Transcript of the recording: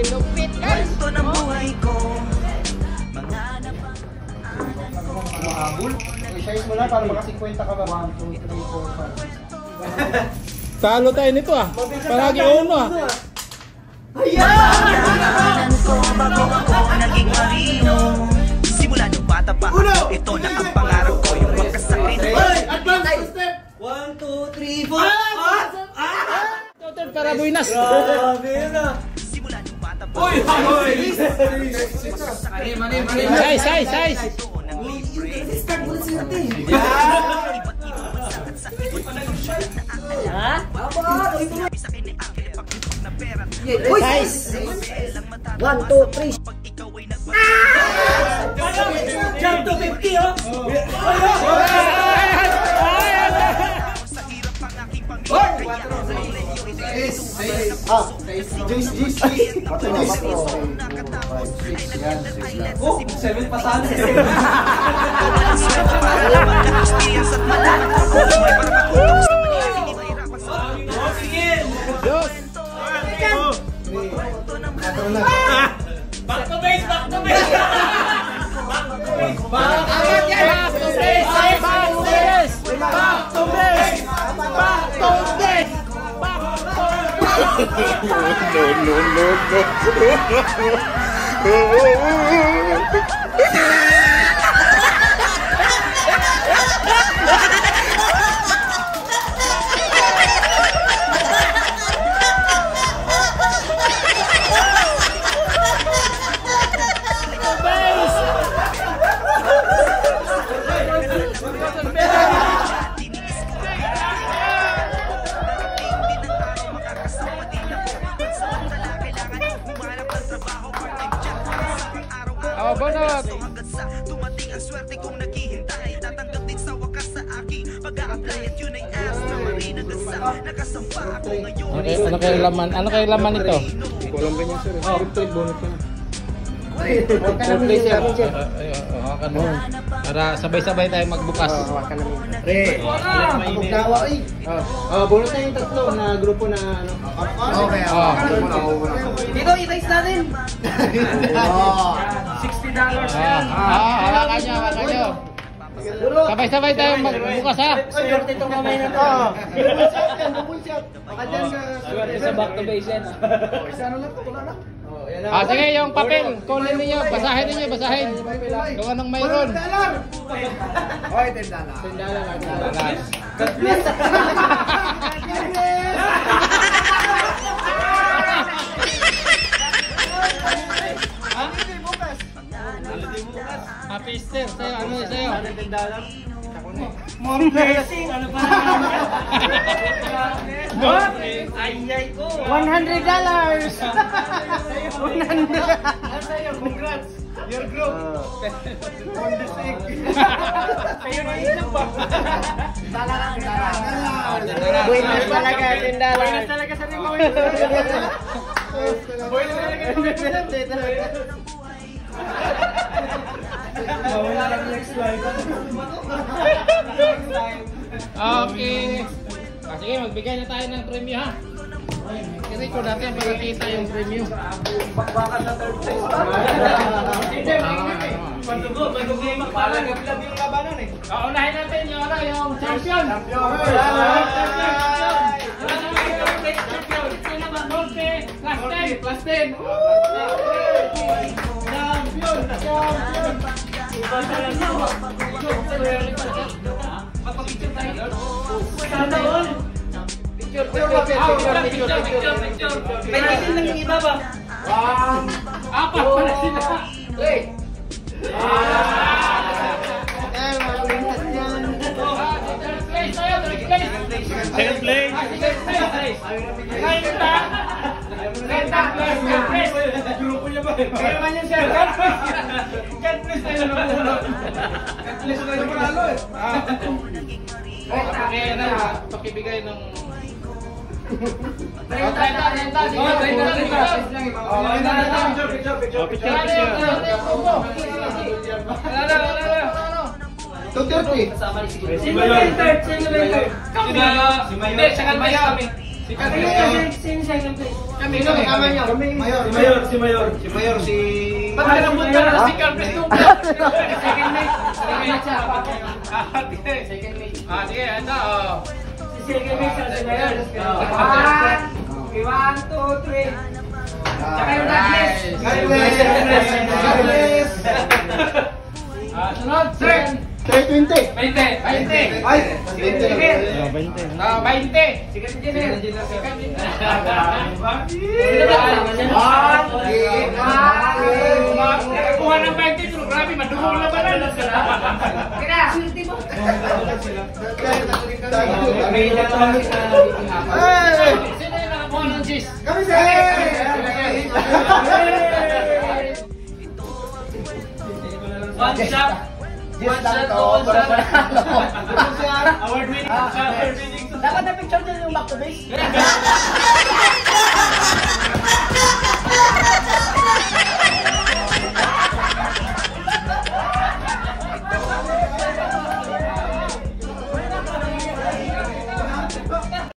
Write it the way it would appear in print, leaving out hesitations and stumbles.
Lupit guys. Kwento ng buhay ko. Mga Mahabol. I-size mo lang para maka 50 ka ba? 1, 2, 3, 4, 5. Talo tayo nito ah. Palagi uno ah. Ayan! ko bago ako naging marino. Simula nung bata pa ako, ito na ang pangarap ko. Yung magkasakit. Advance step! 1, 2, 3, 4. Total para buinas. Grabe na! Simula nung bata pa Uy! Uy! Size. Start mo na siya natin. Iba't ibang bansa at sakit. Ha? Sa akin ni Akil, pag-ibig na pera. Uy! Size! 1, 2, 3. Pag ikaw ay Jump to 50, oh! sa hirap ang aking pamilya. Oh, 7 pa sana. Experience at malaman ko kung may parapatutok sa mga hindi mahirapan sa Back to base! dumating ang swerte kong naghihintay. Tatanggap din sa wakas sa aking pag-a-apply. At yun ay Astra Marina Gasal. Nakasampa ako ngayon. Ano kayo laman ito? Walang ganyan sir. Trip bonus ka na. Para sabay-sabay tayo magbukas. Re, magdawa eh. Bonus na yung tatlo na grupo na ano. Okay, Dito, i-raise natin! $60. Hawakan nyo. Sabay-sabay tayo magbukas ha. Swerte itong kamay na to. Double shot. Baka dyan Sa back to base yan. isa ano lang to, wala lang. Sige, yung papel, kunin niyo, basahin. Kung anong mayroon. Hoy, $10. God bless! Happy Easter, sa'yo, ano sa'yo? More blessing! Ano pa naman? Ayay ko! $100! 100! Sa'yo, congrats! Your group! On the sick! Sa'yo na isip pa! Buenas talaga, $10! Buenas talaga sa rin mo! Buenas talaga! Wala lang next slide. Okay. Sige, magbigay na tayo ng premyo ha. I-record natin para kita yung premyo. Bakbakan sa third place. Patugo, mag-game magpalag. Gabi yung labanan eh. Unahin natin yung champion. Plus 10. Pwede lang yung iba ba? Apat pala sila. Second place. Grupo niya ba? Kaya naman yan siya. God bless tayo na muna. God bless tayo na manalo eh. Kaya na, pakibigay ng... Second place kami. Second place. Second place. Kami, kasama niyo. Si Mayor, si... Ba't ka namunta na si Carpet Duga? Second mate. Second mate. Sige, ito. Second mate sa si Mayor. 1, 2, 3. Tsaka yung Douglas. God bless! Sunod, sir. 320! 20. Ay! 20. 20. Second engineer. Nakakuha ng 20, pero grabe, madumong na ba na? Kaya, sulti mo. Sino yung nakakuha ng cheese? Kami sir! One shot. Yes lang to. Award winning. Dapat na picture din yung back to base.